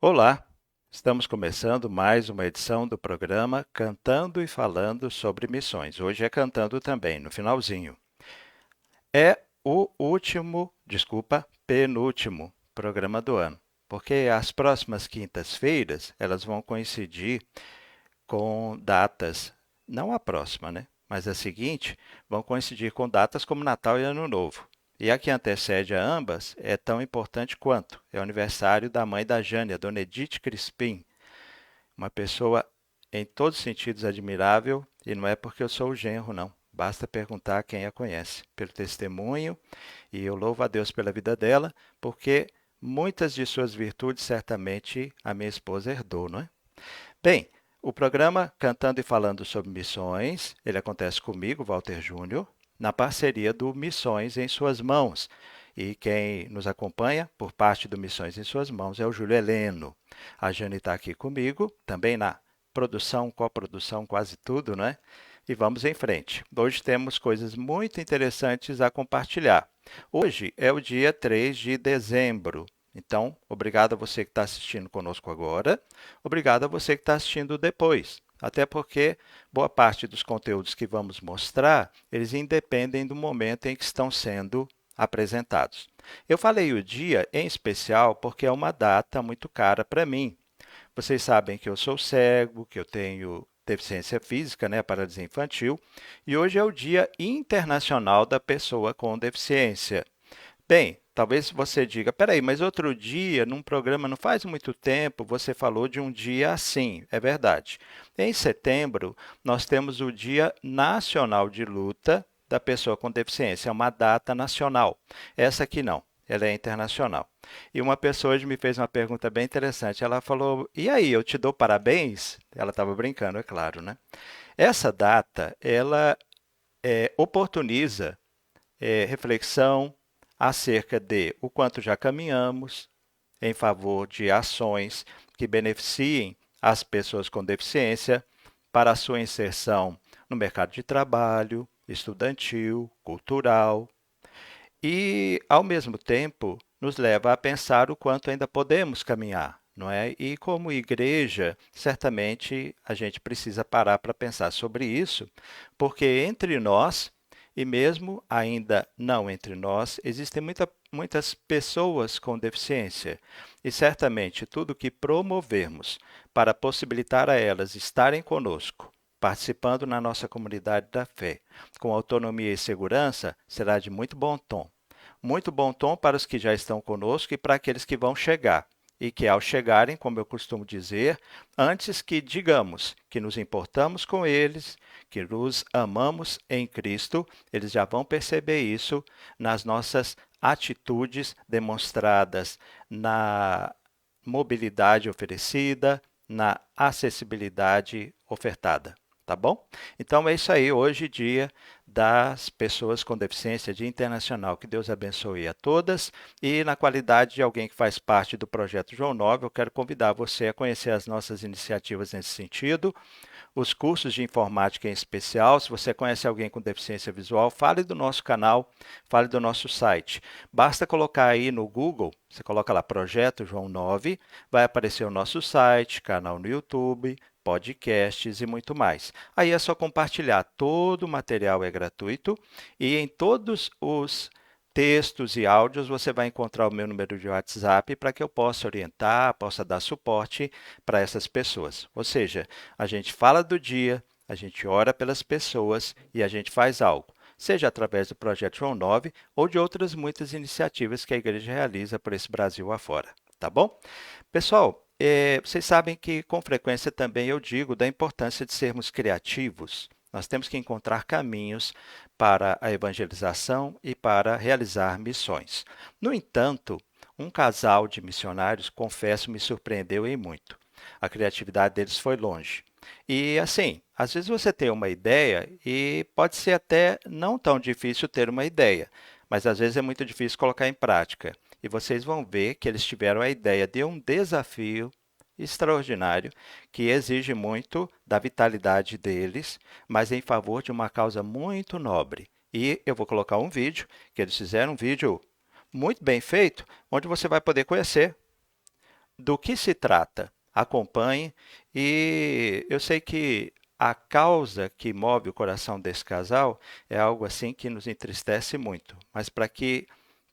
Olá, estamos começando mais uma edição do programa Cantando e Falando sobre Missões. Hoje é cantando também, no finalzinho. É o penúltimo programa do ano, porque as próximas quintas-feiras elas vão coincidir com datas, não a próxima, né? Mas a seguinte, vão coincidir com datas como Natal e Ano Novo. E a que antecede a ambas é tão importante quanto. É o aniversário da mãe da Jânia, Dona Edith Crispim, uma pessoa em todos os sentidos admirável, e não é porque eu sou o genro, não. Basta perguntar quem a conhece, pelo testemunho, e eu louvo a Deus pela vida dela, porque muitas de suas virtudes certamente a minha esposa herdou, não é? Bem, o programa Cantando e Falando sobre Missões, ele acontece comigo, Walter Júnior, na parceria do Missões em Suas Mãos. E quem nos acompanha por parte do Missões em Suas Mãos é o Júlio Heleno. A Jane está aqui comigo, também na produção, coprodução, quase tudo, né? E vamos em frente. Hoje temos coisas muito interessantes a compartilhar. Hoje é o dia 3 de dezembro. Então, obrigado a você que está assistindo conosco agora. Obrigado a você que está assistindo depois. Até porque boa parte dos conteúdos que vamos mostrar, eles independem do momento em que estão sendo apresentados. Eu falei o dia em especial porque é uma data muito cara para mim. Vocês sabem que eu sou cego, que eu tenho deficiência física, né, paralisia infantil, e hoje é o Dia Internacional da Pessoa com Deficiência. Bem, talvez você diga, peraí, mas outro dia, num programa não faz muito tempo, você falou de um dia assim. É verdade. Em setembro, nós temos o Dia Nacional de Luta da Pessoa com Deficiência. É uma data nacional. Essa aqui não, ela é internacional. E uma pessoa hoje me fez uma pergunta bem interessante. Ela falou, e aí, eu te dou parabéns? Ela estava brincando, é claro, né? Essa data, ela oportuniza reflexão acerca de o quanto já caminhamos em favor de ações que beneficiem as pessoas com deficiência para a sua inserção no mercado de trabalho, estudantil, cultural e, ao mesmo tempo, nos leva a pensar o quanto ainda podemos caminhar, não é? E como igreja, certamente a gente precisa parar para pensar sobre isso, porque entre nós e mesmo ainda não entre nós, existem muitas pessoas com deficiência. E certamente tudo que promovermos para possibilitar a elas estarem conosco, participando na nossa comunidade da fé, com autonomia e segurança, será de muito bom tom. Muito bom tom para os que já estão conosco e para aqueles que vão chegar. E que, ao chegarem, como eu costumo dizer, antes que digamos que nos importamos com eles, que nos amamos em Cristo, eles já vão perceber isso nas nossas atitudes demonstradas na mobilidade oferecida, na acessibilidade ofertada. Tá bom? Então é isso aí, hoje, dia das pessoas com deficiência, Dia Internacional. Que Deus abençoe a todas. E na qualidade de alguém que faz parte do projeto João 9, eu quero convidar você a conhecer as nossas iniciativas nesse sentido. Os cursos de informática em especial, se você conhece alguém com deficiência visual, fale do nosso canal, fale do nosso site. Basta colocar aí no Google, você coloca lá Projeto João 9, vai aparecer o nosso site, canal no YouTube, podcasts e muito mais. Aí é só compartilhar. Todo o material é gratuito e em todos os textos e áudios você vai encontrar o meu número de WhatsApp para que eu possa orientar, possa dar suporte para essas pessoas. Ou seja, a gente fala do dia, a gente ora pelas pessoas e a gente faz algo, seja através do Projeto João 9 ou de outras muitas iniciativas que a igreja realiza por esse Brasil afora. Tá bom? Pessoal, vocês sabem que com frequência também eu digo da importância de sermos criativos. Nós temos que encontrar caminhos para a evangelização e para realizar missões. No entanto, um casal de missionários, confesso, me surpreendeu em muito. A criatividade deles foi longe. E assim, às vezes você tem uma ideia e pode ser até não tão difícil ter uma ideia, mas às vezes é muito difícil colocar em prática. E vocês vão ver que eles tiveram a ideia de um desafio extraordinário que exige muito da vitalidade deles, mas em favor de uma causa muito nobre. E eu vou colocar um vídeo, que eles fizeram um vídeo muito bem feito, onde você vai poder conhecer do que se trata. Acompanhe, e eu sei que a causa que move o coração desse casal é algo assim que nos entristece muito, mas para que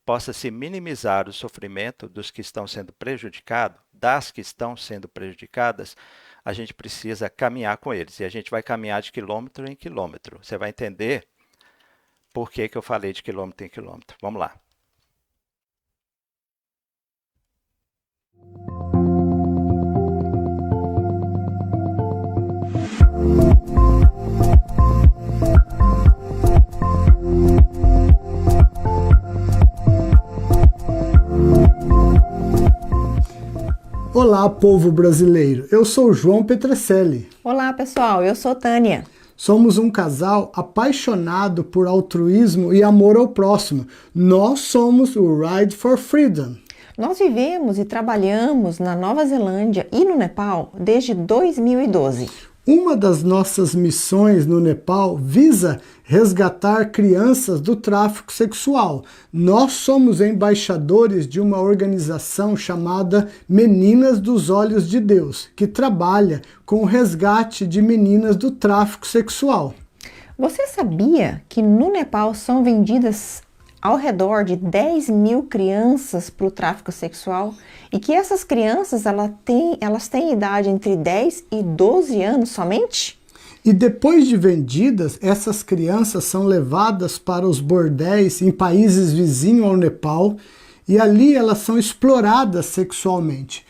possa se minimizar o sofrimento dos que estão sendo prejudicados, das que estão sendo prejudicadas, a gente precisa caminhar com eles. E a gente vai caminhar de quilômetro em quilômetro. Você vai entender por que eu falei de quilômetro em quilômetro. Vamos lá. Olá, povo brasileiro. Eu sou João Petrecelli. Olá, pessoal. Eu sou Tânia. Somos um casal apaixonado por altruísmo e amor ao próximo. Nós somos o Ride for Freedom. Nós vivemos e trabalhamos na Nova Zelândia e no Nepal desde 2012. Uma das nossas missões no Nepal visa resgatar crianças do tráfico sexual. Nós somos embaixadores de uma organização chamada Meninas dos Olhos de Deus, que trabalha com o resgate de meninas do tráfico sexual. Você sabia que no Nepal são vendidas ao redor de 10 mil crianças para o tráfico sexual e que essas crianças elas têm idade entre 10 e 12 anos somente? E depois de vendidas, essas crianças são levadas para os bordéis em países vizinhos ao Nepal e ali elas são exploradas sexualmente.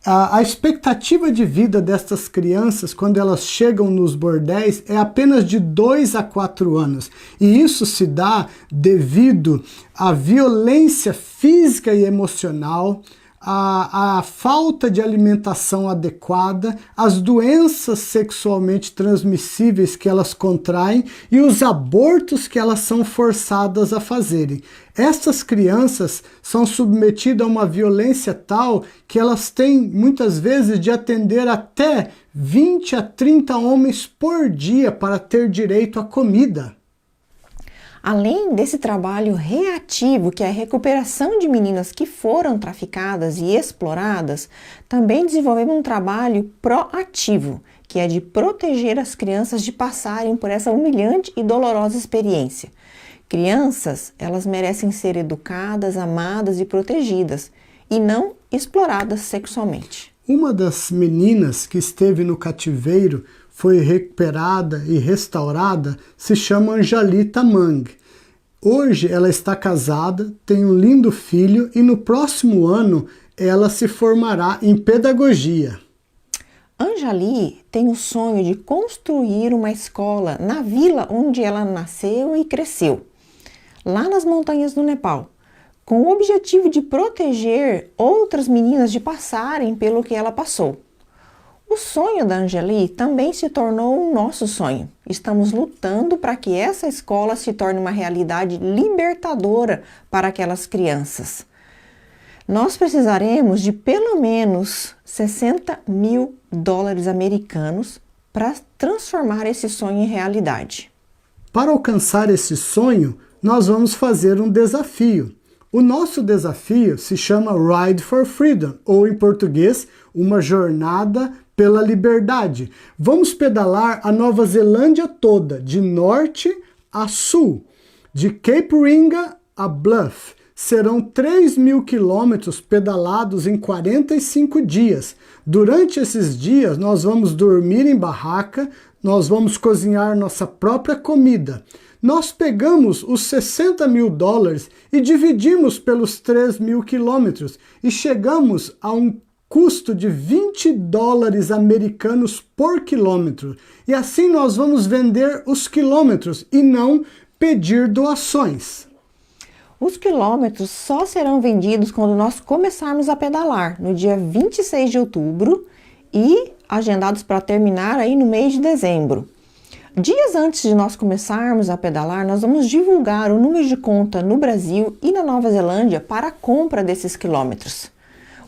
A expectativa de vida destas crianças, quando elas chegam nos bordéis, é apenas de 2 a 4 anos. E isso se dá devido à violência física e emocional, à falta de alimentação adequada, às doenças sexualmente transmissíveis que elas contraem e os abortos que elas são forçadas a fazerem. Estas crianças são submetidas a uma violência tal que elas têm muitas vezes de atender até 20 a 30 homens por dia para ter direito à comida. Além desse trabalho reativo, que é a recuperação de meninas que foram traficadas e exploradas, também desenvolvemos um trabalho proativo, que é de proteger as crianças de passarem por essa humilhante e dolorosa experiência. Crianças, elas merecem ser educadas, amadas e protegidas, e não exploradas sexualmente. Uma das meninas que esteve no cativeiro foi recuperada e restaurada, se chama Anjalita Mang. Hoje ela está casada, tem um lindo filho e no próximo ano ela se formará em pedagogia. Anjali tem o sonho de construir uma escola na vila onde ela nasceu e cresceu, lá nas montanhas do Nepal, com o objetivo de proteger outras meninas de passarem pelo que ela passou. O sonho da Anjali também se tornou o nosso sonho. Estamos lutando para que essa escola se torne uma realidade libertadora para aquelas crianças. Nós precisaremos de pelo menos $60 mil americanos para transformar esse sonho em realidade. Para alcançar esse sonho, nós vamos fazer um desafio. O nosso desafio se chama Ride for Freedom, ou em português, uma jornada pela liberdade. Vamos pedalar a Nova Zelândia toda, de norte a sul, de Cape Reinga a Bluff. Serão 3.000 quilômetros pedalados em 45 dias. Durante esses dias, nós vamos dormir em barraca, nós vamos cozinhar nossa própria comida. Nós pegamos os $60 mil e dividimos pelos 3.000 quilômetros e chegamos a um custo de $20 americanos por quilômetro. E assim nós vamos vender os quilômetros e não pedir doações. Os quilômetros só serão vendidos quando nós começarmos a pedalar, no dia 26 de outubro e agendados para terminar aí no mês de dezembro. Dias antes de nós começarmos a pedalar, nós vamos divulgar o número de conta no Brasil e na Nova Zelândia para a compra desses quilômetros.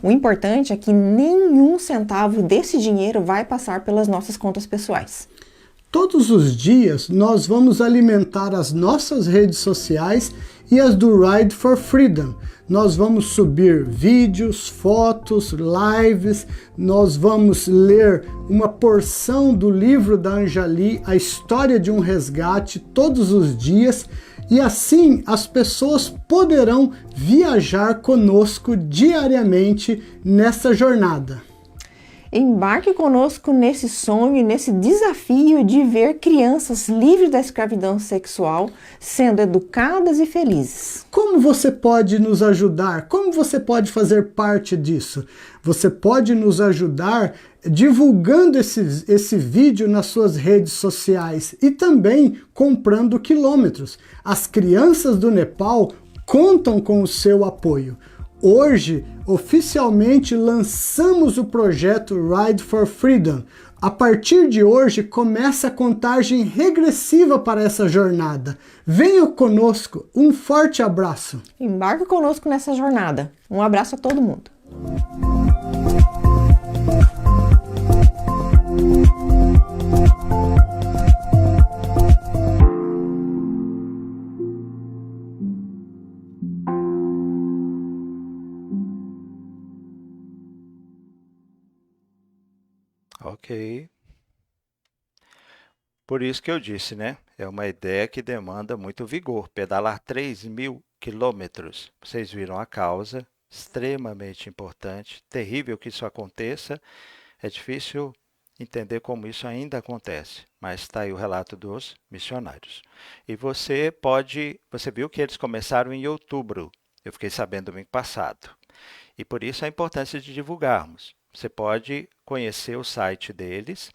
O importante é que nenhum centavo desse dinheiro vai passar pelas nossas contas pessoais. Todos os dias nós vamos alimentar as nossas redes sociais e as do Ride for Freedom. Nós vamos subir vídeos, fotos, lives, nós vamos ler uma porção do livro da Anjali, A História de um Resgate, todos os dias, e assim as pessoas poderão viajar conosco diariamente nessa jornada. Embarque conosco nesse sonho, nesse desafio de ver crianças livres da escravidão sexual sendo educadas e felizes. Como você pode nos ajudar? Como você pode fazer parte disso? Você pode nos ajudar divulgando esse vídeo nas suas redes sociais e também comprando quilômetros. As crianças do Nepal contam com o seu apoio. Hoje, oficialmente lançamos o projeto Ride for Freedom. A partir de hoje, começa a contagem regressiva para essa jornada. Venha conosco, um forte abraço. Embarque conosco nessa jornada. Um abraço a todo mundo. Ok. Por isso que eu disse, né? É uma ideia que demanda muito vigor. Pedalar 3.000 quilômetros. Vocês viram a causa, extremamente importante. Terrível que isso aconteça. É difícil entender como isso ainda acontece, mas está aí o relato dos missionários. E você viu que eles começaram em outubro. Eu fiquei sabendo domingo passado. E por isso a importância de divulgarmos. Você pode conhecer o site deles,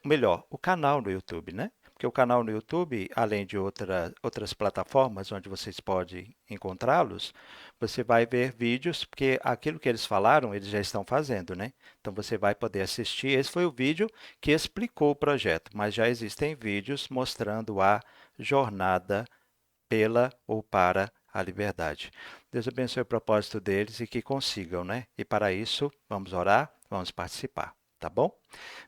melhor, o canal no YouTube, né? Porque o canal no YouTube, além de outras plataformas onde vocês podem encontrá-los, você vai ver vídeos, porque aquilo que eles falaram, eles já estão fazendo, né? Então você vai poder assistir. Esse foi o vídeo que explicou o projeto, mas já existem vídeos mostrando a jornada pela ou para a liberdade. Deus abençoe o propósito deles e que consigam, né? E para isso, vamos orar, vamos participar, tá bom?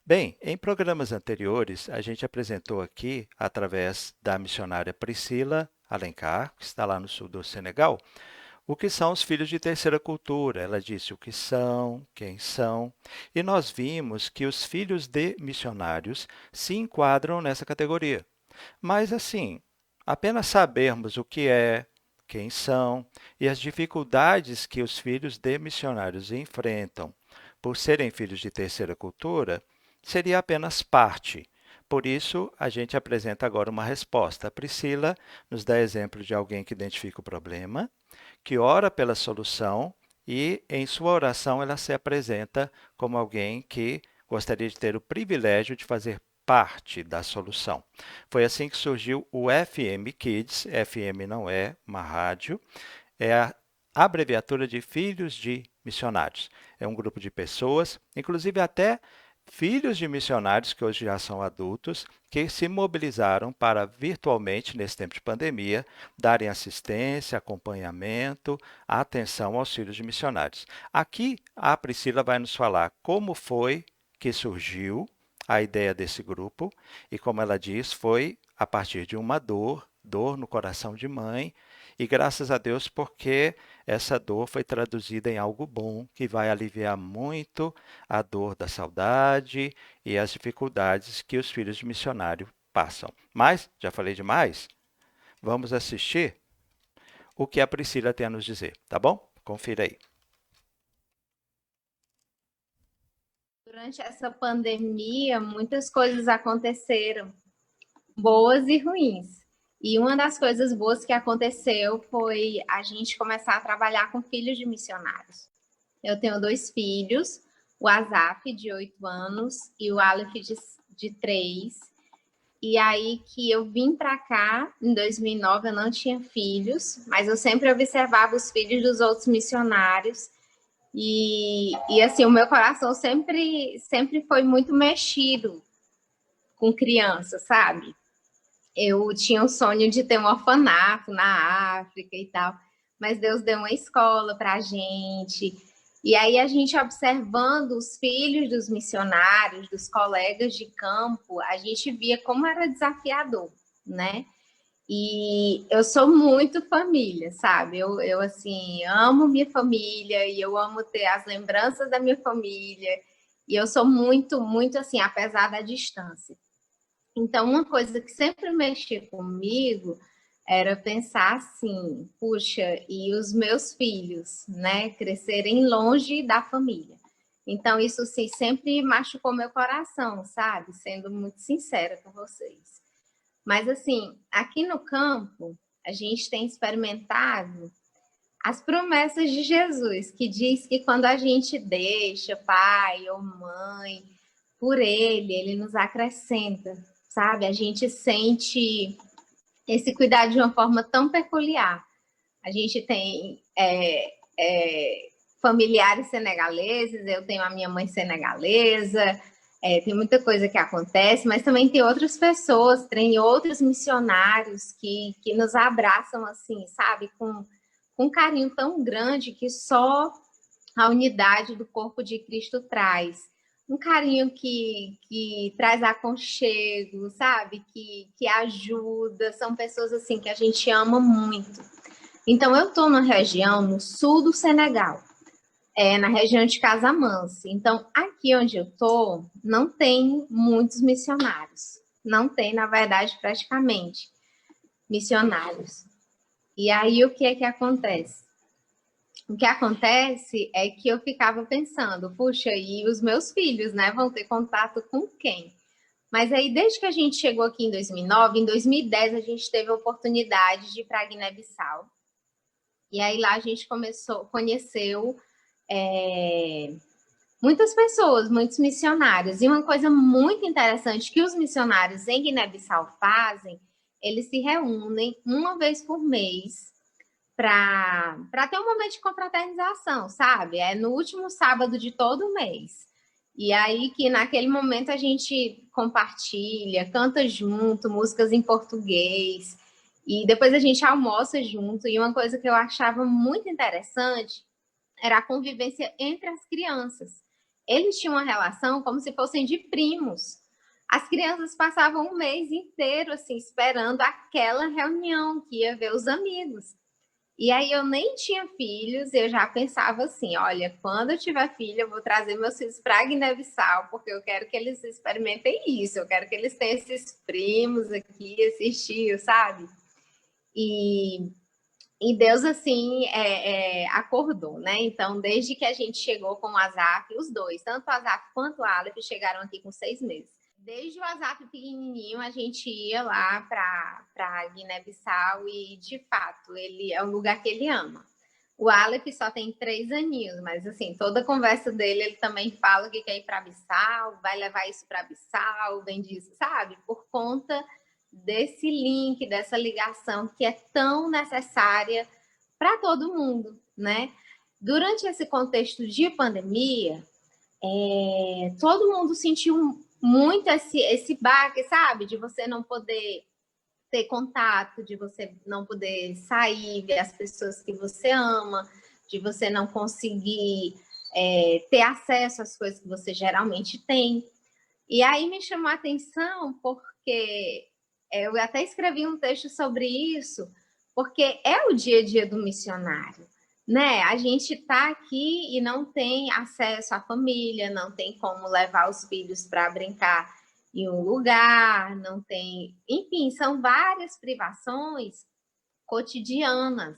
Bem, em programas anteriores, a gente apresentou aqui, através da missionária Priscila Alencar, que está lá no sul do Senegal, o que são os filhos de terceira cultura. Ela disse o que são, quem são, e nós vimos que os filhos de missionários se enquadram nessa categoria. Mas assim, apenas sabermos o que é, quem são e as dificuldades que os filhos de missionários enfrentam por serem filhos de terceira cultura, seria apenas parte. Por isso, a gente apresenta agora uma resposta. A Priscila nos dá exemplo de alguém que identifica o problema, que ora pela solução e, em sua oração, ela se apresenta como alguém que gostaria de ter o privilégio de fazer parte da solução. Foi assim que surgiu o FM Kids. FM não é uma rádio, é a abreviatura de Filhos de Missionários. É um grupo de pessoas, inclusive até filhos de missionários, que hoje já são adultos, que se mobilizaram para virtualmente, nesse tempo de pandemia, darem assistência, acompanhamento, atenção aos filhos de missionários. Aqui, a Priscila vai nos falar como foi que surgiu a ideia desse grupo e, como ela diz, foi a partir de uma dor no coração de mãe, e graças a Deus porque essa dor foi traduzida em algo bom, que vai aliviar muito a dor da saudade e as dificuldades que os filhos de missionário passam. Mas, já falei demais? Vamos assistir o que a Priscila tem a nos dizer, tá bom? Confira aí. Durante essa pandemia, muitas coisas aconteceram, boas e ruins. E uma das coisas boas que aconteceu foi a gente começar a trabalhar com filhos de missionários. Eu tenho 2 filhos, o Azaf, de 8 anos, e o Aleph, de 3. E aí que eu vim para cá, em 2009, eu não tinha filhos, mas eu sempre observava os filhos dos outros missionários. E assim, o meu coração sempre foi muito mexido com criança, sabe? Eu tinha um sonho de ter um orfanato na África e tal, mas Deus deu uma escola para a gente. E aí a gente observando os filhos dos missionários, dos colegas de campo, a gente via como era desafiador, né? E eu sou muito família, sabe? Eu assim, amo minha família e eu amo ter as lembranças da minha família. E eu sou muito, muito assim, apesar da distância. Então, uma coisa que sempre mexia comigo era pensar assim, puxa, e os meus filhos, né, crescerem longe da família. Então, isso sim, sempre machucou meu coração, sabe? Sendo muito sincera com vocês. Mas, assim, aqui no campo, a gente tem experimentado as promessas de Jesus, que diz que quando a gente deixa pai ou mãe por ele nos acrescenta, sabe? A gente sente esse cuidado de uma forma tão peculiar. A gente tem familiares senegaleses, eu tenho a minha mãe senegalesa, tem muita coisa que acontece, mas também tem outras pessoas, tem outros missionários que nos abraçam assim, sabe, com um carinho tão grande que só a unidade do corpo de Cristo traz. Um carinho que traz aconchego, sabe? Que ajuda. São pessoas assim que a gente ama muito. Então, eu estou na região, no sul do Senegal, na região de Casamance. Então, aqui onde eu estou, não tem muitos missionários. Não tem, na verdade, praticamente missionários. E aí, o que é que acontece? O que acontece é que eu ficava pensando, puxa, e os meus filhos, né, vão ter contato com quem? Mas aí, desde que a gente chegou aqui em 2009, em 2010 a gente teve a oportunidade de ir para Guiné-Bissau. E aí lá a gente conheceu muitas pessoas, muitos missionários. E uma coisa muito interessante que os missionários em Guiné-Bissau fazem, eles se reúnem uma vez por mês para ter um momento de confraternização, sabe? É no último sábado de todo mês. E aí que naquele momento a gente compartilha, canta junto, músicas em português, e depois a gente almoça junto. E uma coisa que eu achava muito interessante era a convivência entre as crianças. Eles tinham uma relação como se fossem de primos. As crianças passavam um mês inteiro assim esperando aquela reunião que ia ver os amigos. E aí eu nem tinha filhos, eu já pensava assim, olha, quando eu tiver filho, eu vou trazer meus filhos para Guiné-Bissau, porque eu quero que eles experimentem isso, eu quero que eles tenham esses primos aqui, esses tios, sabe? E, e Deus, assim, acordou, né? Então, desde que a gente chegou com o Azaf, os dois, tanto o Azaf quanto o Aleph, chegaram aqui com 6 meses. Desde o Azaf pequenininho, a gente ia lá para Guiné-Bissau e, de fato, ele é um lugar que ele ama. O Aleph só tem 3 aninhos, mas, assim, toda a conversa dele, ele também fala que quer ir para Bissau, vai levar isso para Bissau, vem disso, sabe? Por conta desse link, dessa ligação que é tão necessária para todo mundo, né? Durante esse contexto de pandemia, todo mundo sentiu muito esse baque, sabe? De você não poder ter contato, de você não poder sair, ver as pessoas que você ama, de você não conseguir ter acesso às coisas que você geralmente tem. E aí me chamou a atenção porque eu até escrevi um texto sobre isso, porque é o dia a dia do missionário, né? A gente está aqui e não tem acesso à família, não tem como levar os filhos para brincar em um lugar, não tem. Enfim, são várias privações cotidianas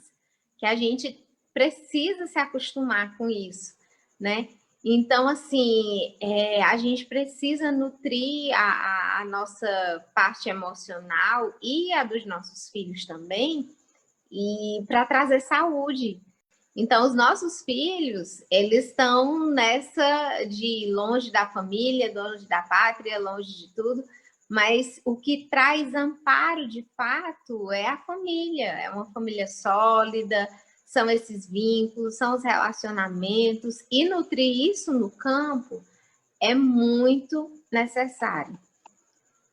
que a gente precisa se acostumar com isso, né? Então, assim, a gente precisa nutrir a nossa parte emocional e a dos nossos filhos também, e para trazer saúde. Então, os nossos filhos, eles estão nessa de longe da família, longe da pátria, longe de tudo, mas o que traz amparo de fato é a família, é uma família sólida, são esses vínculos, são os relacionamentos, e nutrir isso no campo é muito necessário.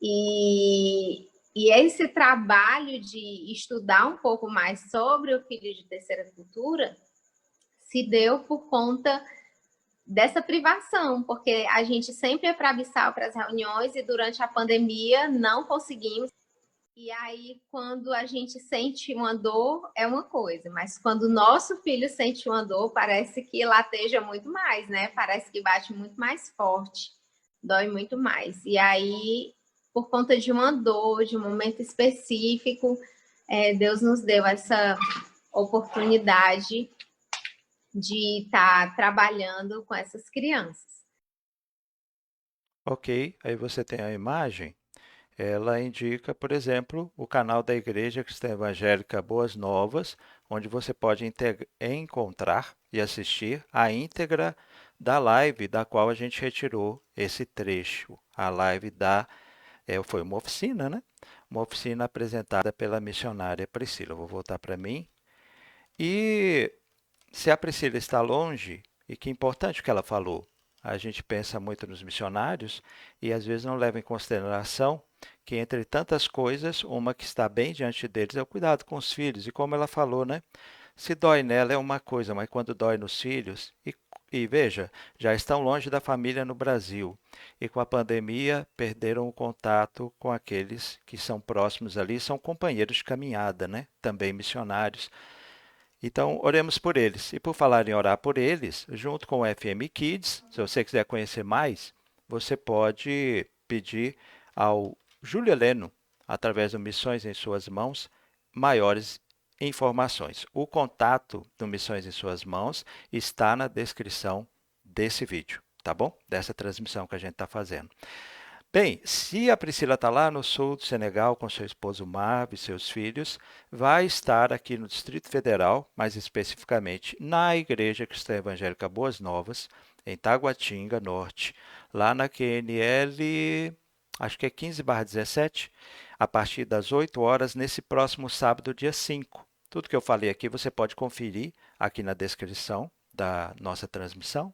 E esse trabalho de estudar um pouco mais sobre o filho de terceira cultura se deu por conta dessa privação, porque a gente sempre ia para Bissau para as reuniões e durante a pandemia não conseguimos. E aí, quando a gente sente uma dor, é uma coisa, mas quando o nosso filho sente uma dor, parece que lateja muito mais, né? Parece que bate muito mais forte, dói muito mais. E aí, por conta de uma dor, de um momento específico, Deus nos deu essa oportunidade de estar trabalhando com essas crianças. Ok, aí você tem a imagem. Ela indica, por exemplo, o canal da Igreja Cristã Evangélica Boas Novas, onde você pode encontrar e assistir a íntegra da live da qual a gente retirou esse trecho. A live foi uma oficina, né? Uma oficina apresentada pela missionária Priscila. Vou voltar para mim. E se a Priscila está longe, e que importante o que ela falou, a gente pensa muito nos missionários e às vezes não leva em consideração que entre tantas coisas, uma que está bem diante deles é o cuidado com os filhos. E como ela falou, né? Se dói nela é uma coisa, mas quando dói nos filhos, e veja, já estão longe da família no Brasil e com a pandemia perderam o contato com aqueles que são próximos ali, são companheiros de caminhada, né? Também missionários. Então, oremos por eles. E por falar em orar por eles, junto com o FM Kids, se você quiser conhecer mais, você pode pedir ao Júlio Heleno, através do Missões em Suas Mãos, maiores informações. O contato do Missões em Suas Mãos está na descrição desse vídeo, tá bom? Dessa transmissão que a gente está fazendo. Bem, se a Priscila está lá no sul do Senegal com seu esposo Marv e seus filhos, vai estar aqui no Distrito Federal, mais especificamente na Igreja Cristã Evangélica Boas Novas, em Taguatinga Norte, lá na QNL, acho que é 15/17, a partir das 8 horas, nesse próximo sábado, dia 5. Tudo que eu falei aqui você pode conferir aqui na descrição da nossa transmissão.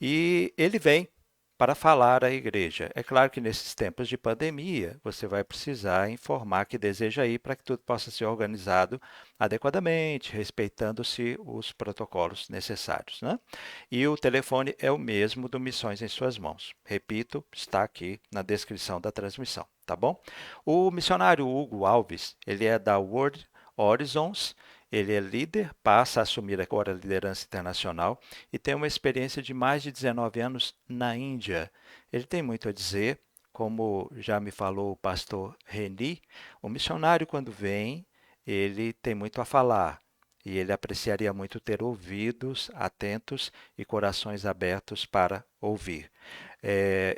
E ele vem para falar à igreja. É claro que nesses tempos de pandemia, você vai precisar informar que deseja ir para que tudo possa ser organizado adequadamente, respeitando-se os protocolos necessários, né? E o telefone é o mesmo do Missões em Suas Mãos. Repito, está aqui na descrição da transmissão, tá bom? O missionário Hugo Alves, ele é da World Horizons. Ele é líder, passa a assumir agora a liderança internacional e tem uma experiência de mais de 19 anos na Índia. Ele tem muito a dizer, como já me falou o pastor Reni, o missionário quando vem, ele tem muito a falar e ele apreciaria muito ter ouvidos atentos e corações abertos para ouvir.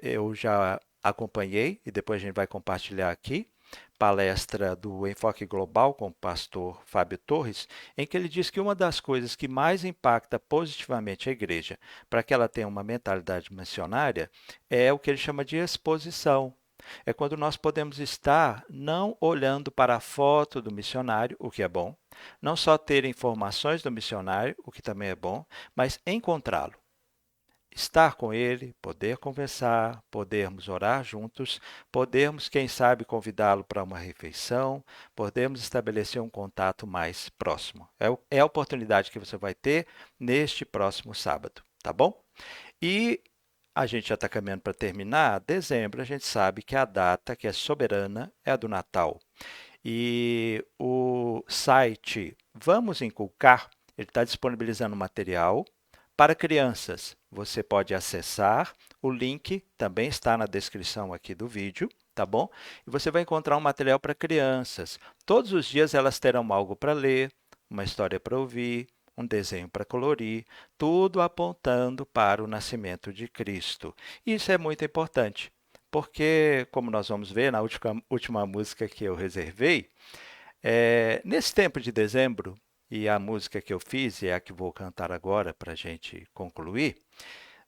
Eu já acompanhei e depois a gente vai compartilhar aqui palestra do Enfoque Global com o pastor Fábio Torres, em que ele diz que uma das coisas que mais impacta positivamente a igreja para que ela tenha uma mentalidade missionária é o que ele chama de exposição. É quando nós podemos estar não olhando para a foto do missionário, o que é bom, não só ter informações do missionário, o que também é bom, mas encontrá-lo. Estar com ele, poder conversar, podermos orar juntos, podermos, quem sabe, convidá-lo para uma refeição, podemos estabelecer um contato mais próximo. É a oportunidade que você vai ter neste próximo sábado, tá bom? E a gente já está caminhando para terminar. Dezembro, a gente sabe que a data que é soberana é a do Natal. E o site Vamos Inculcar, ele está disponibilizando material para crianças. Você pode acessar, o link também está na descrição aqui do vídeo, tá bom? E você vai encontrar um material para crianças. Todos os dias elas terão algo para ler, uma história para ouvir, um desenho para colorir, tudo apontando para o nascimento de Cristo. Isso é muito importante, porque, como nós vamos ver na última música que eu reservei, nesse tempo de dezembro, e a música que eu fiz é a que vou cantar agora para a gente concluir,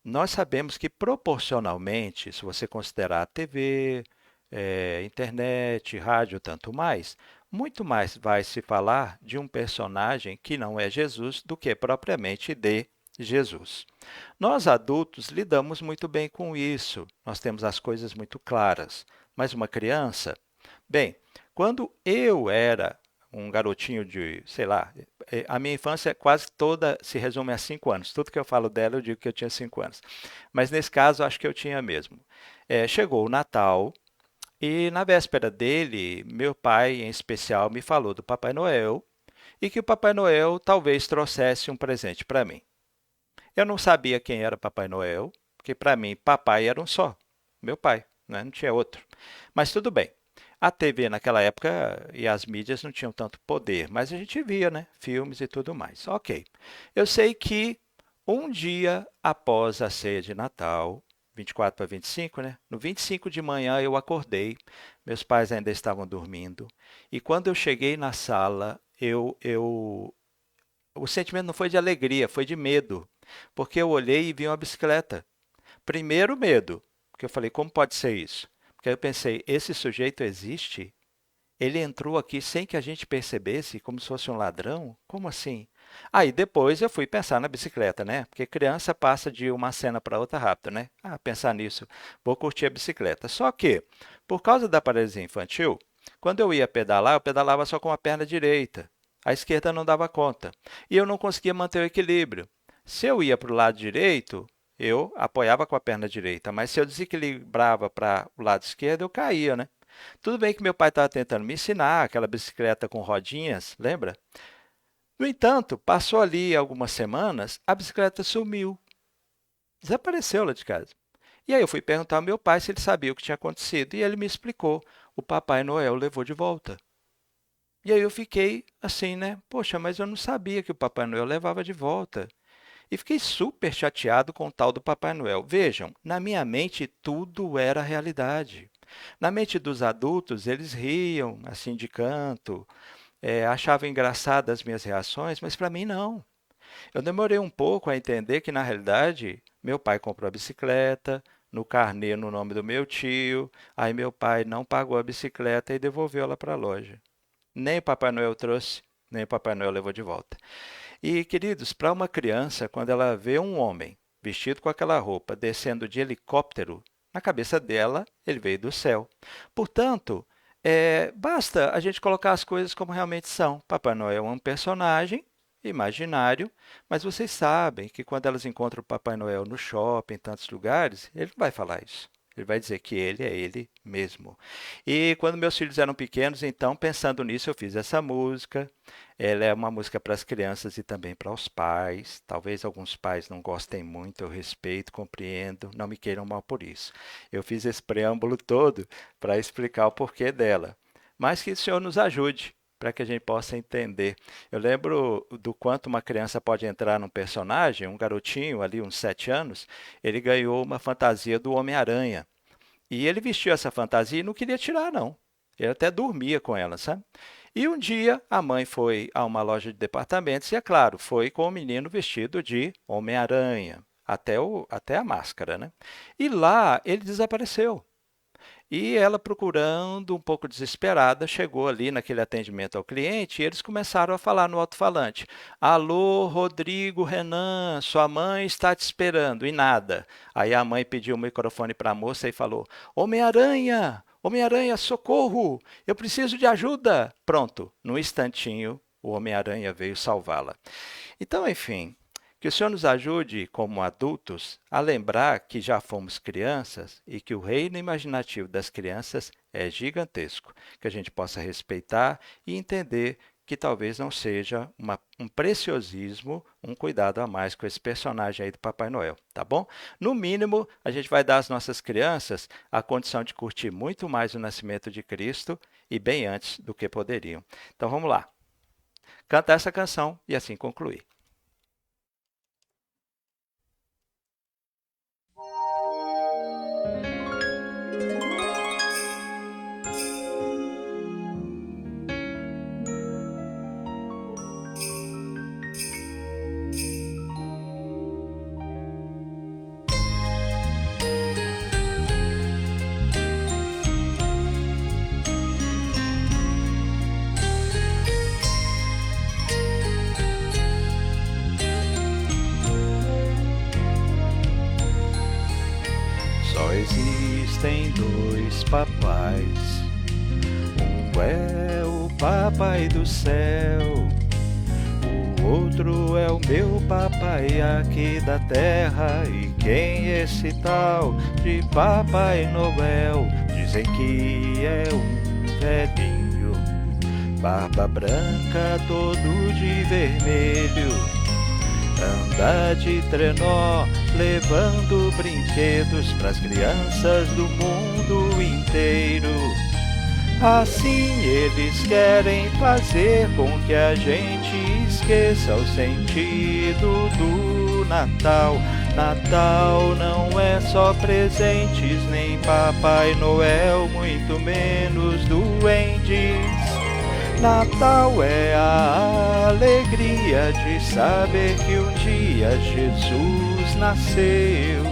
nós sabemos que proporcionalmente, se você considerar a TV, internet, rádio, tanto mais, muito mais vai se falar de um personagem que não é Jesus do que propriamente de Jesus. Nós adultos lidamos muito bem com isso, nós temos as coisas muito claras, mas uma criança, bem, quando eu era um garotinho de, sei lá, a minha infância quase toda se resume a 5 anos. Tudo que eu falo dela eu digo que eu tinha 5 anos. Mas nesse caso acho que eu tinha mesmo. Chegou o Natal e na véspera dele, meu pai em especial me falou do Papai Noel e que o Papai Noel talvez trouxesse um presente para mim. Eu não sabia quem era Papai Noel, porque para mim papai era um só, meu pai, né? Não tinha outro. Mas tudo bem. A TV naquela época e as mídias não tinham tanto poder, mas a gente via, né? Filmes e tudo mais. Ok. Eu sei que um dia após a ceia de Natal, 24 para 25, né? No 25 de manhã eu acordei, meus pais ainda estavam dormindo, e quando eu cheguei na sala, o sentimento não foi de alegria, foi de medo, porque eu olhei e vi uma bicicleta. Primeiro medo, porque eu falei, como pode ser isso? Porque eu pensei, esse sujeito existe? Ele entrou aqui sem que a gente percebesse, como se fosse um ladrão? Como assim? Aí depois eu fui pensar na bicicleta, né? Porque criança passa de uma cena para outra rápido, né? Ah, pensar nisso, vou curtir a bicicleta. Só que, por causa da paralisia infantil, quando eu ia pedalar, eu pedalava só com a perna direita. A esquerda não dava conta. E eu não conseguia manter o equilíbrio. Se eu ia para o lado direito, eu apoiava com a perna direita, mas se eu desequilibrava para o lado esquerdo, eu caía, né? Tudo bem que meu pai estava tentando me ensinar aquela bicicleta com rodinhas, lembra? No entanto, passou ali algumas semanas, a bicicleta sumiu, desapareceu lá de casa. E aí eu fui perguntar ao meu pai se ele sabia o que tinha acontecido, e ele me explicou, o Papai Noel levou de volta. E aí eu fiquei assim, né? Poxa, mas eu não sabia que o Papai Noel levava de volta. E fiquei super chateado com o tal do Papai Noel. Vejam, na minha mente tudo era realidade. Na mente dos adultos, eles riam, assim, de canto, achavam engraçadas as minhas reações, mas para mim não. Eu demorei um pouco a entender que, na realidade, meu pai comprou a bicicleta, no carnê no nome do meu tio, aí meu pai não pagou a bicicleta e devolveu ela para a loja. Nem o Papai Noel trouxe, nem o Papai Noel levou de volta. E, queridos, para uma criança, quando ela vê um homem vestido com aquela roupa descendo de helicóptero, na cabeça dela, ele veio do céu. Portanto, basta a gente colocar as coisas como realmente são. Papai Noel é um personagem imaginário, mas vocês sabem que quando elas encontram o Papai Noel no shopping, em tantos lugares, ele não vai falar isso. Ele vai dizer que ele é ele mesmo. E quando meus filhos eram pequenos, então, pensando nisso, eu fiz essa música. Ela é uma música para as crianças e também para os pais. Talvez alguns pais não gostem muito, eu respeito, compreendo, não me queiram mal por isso. Eu fiz esse preâmbulo todo para explicar o porquê dela. Mas que o Senhor nos ajude para que a gente possa entender. Eu lembro do quanto uma criança pode entrar num personagem, um garotinho ali, uns 7 anos, ele ganhou uma fantasia do Homem-Aranha. E ele vestiu essa fantasia e não queria tirar, não. Ele até dormia com ela, sabe? E um dia a mãe foi a uma loja de departamentos e, é claro, foi com o menino vestido de Homem-Aranha, até a máscara, né? E lá ele desapareceu. E ela, procurando, um pouco desesperada, chegou ali naquele atendimento ao cliente e eles começaram a falar no alto-falante. Alô, Rodrigo, Renan, sua mãe está te esperando. E nada. Aí a mãe pediu o microfone para a moça e falou, Homem-Aranha, Homem-Aranha, socorro, eu preciso de ajuda. Pronto, num instantinho, o Homem-Aranha veio salvá-la. Então, enfim, que o Senhor nos ajude, como adultos, a lembrar que já fomos crianças e que o reino imaginativo das crianças é gigantesco, que a gente possa respeitar e entender que talvez não seja um preciosismo, um cuidado a mais com esse personagem aí do Papai Noel, tá bom? No mínimo, a gente vai dar às nossas crianças a condição de curtir muito mais o nascimento de Cristo e bem antes do que poderiam. Então, vamos lá. Cantar essa canção e assim concluir. Só existem dois papais, um é o papai do céu. O outro é o meu papai aqui da terra. E quem é esse tal de Papai Noel? Dizem que é um velhinho, barba branca, todo de vermelho, anda de trenó, levando brinquedos pras crianças do mundo inteiro. Assim eles querem fazer com que a gente esqueça o sentido do Natal. Natal não é só presentes, nem Papai Noel, muito menos duendes. Natal é a alegria de saber que um dia Jesus nasceu.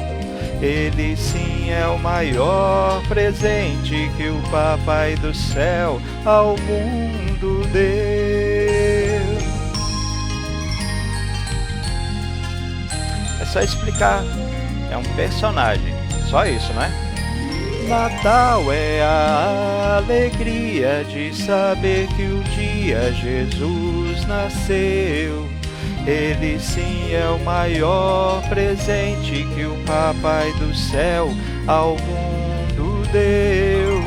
Ele sim é o maior presente que o Papai do céu ao mundo deu. É só explicar, é um personagem, só isso, né? Natal é a alegria de saber que um dia Jesus nasceu. Ele sim é o maior presente que o Papai do céu ao mundo deu.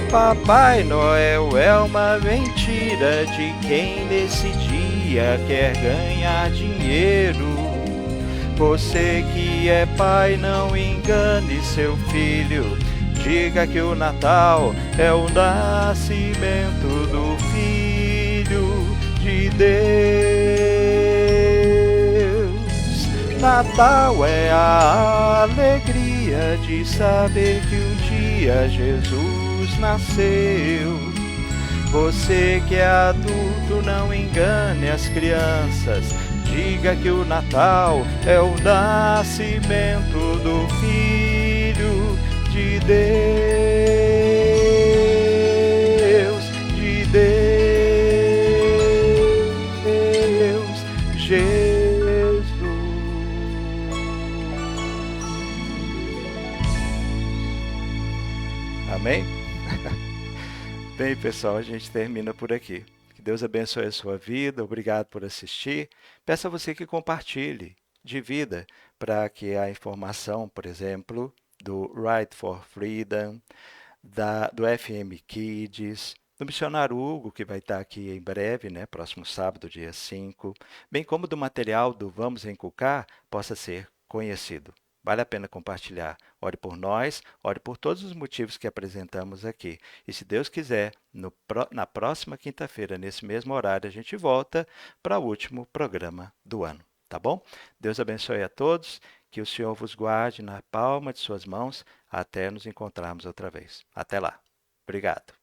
Papai Noel é uma mentira de quem nesse dia quer ganhar dinheiro. Você que é pai, não engane seu filho. Diga que o Natal é o nascimento do Filho de Deus. Natal é a alegria de saber que um dia Jesus nasceu. Você que é adulto, não engane as crianças. Diga que o Natal é o nascimento do Filho de Deus, Jesus. Amém? Bem, pessoal, a gente termina por aqui. Que Deus abençoe a sua vida. Obrigado por assistir. Peço a você que compartilhe, divida, para que a informação, por exemplo, do Right for Freedom, do FM Kids, do missionário Hugo, que vai estar aqui em breve, né, próximo sábado, dia 5, bem como do material do Vamos Encucar, possa ser conhecido. Vale a pena compartilhar. Ore por nós, ore por todos os motivos que apresentamos aqui. E se Deus quiser, na próxima quinta-feira, nesse mesmo horário, a gente volta para o último programa do ano. Tá bom? Deus abençoe a todos, que o Senhor vos guarde na palma de suas mãos até nos encontrarmos outra vez. Até lá. Obrigado.